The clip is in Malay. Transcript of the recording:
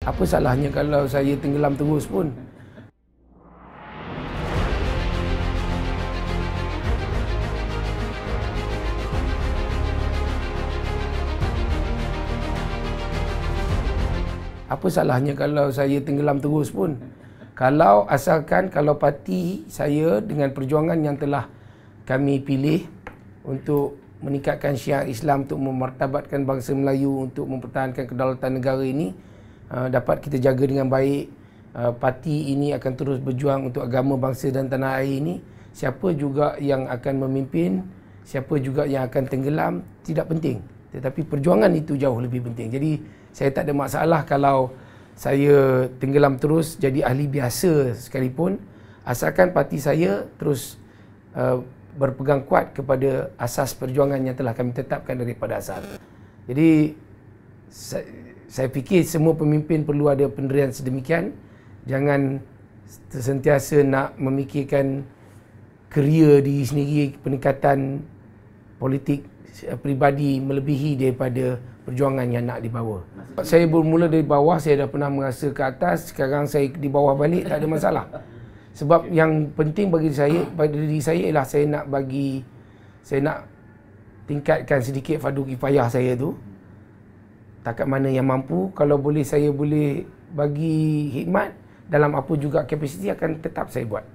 Apa salahnya kalau saya tenggelam terus pun? Apa salahnya kalau saya tenggelam terus pun? Kalau parti saya dengan perjuangan yang telah kami pilih untuk meningkatkan syiar Islam, untuk memartabatkan bangsa Melayu, untuk mempertahankan kedaulatan negara ini dapat kita jaga dengan baik, parti ini akan terus berjuang untuk agama, bangsa dan tanah air ini. Siapa juga yang akan memimpin, siapa juga yang akan tenggelam, tidak penting. Tetapi perjuangan itu jauh lebih penting. Jadi saya tak ada masalah kalau saya tenggelam terus jadi ahli biasa sekalipun, asalkan parti saya terus berpegang kuat kepada asas perjuangan yang telah kami tetapkan daripada asal. Jadi saya fikir semua pemimpin perlu ada pendirian sedemikian. Jangan sentiasa nak memikirkan kerjaya diri sendiri, peningkatan politik peribadi melebihi daripada perjuangan yang nak dibawa. Saya bermula dari bawah, saya dah pernah merasa ke atas, sekarang saya di bawah balik, tak ada masalah. Sebab yang penting bagi saya, pada diri saya ialah saya nak tingkatkan sedikit fardu kifayah saya tu. Takat mana yang mampu, kalau boleh saya boleh bagi khidmat dalam apa juga kapasiti, akan tetap saya buat.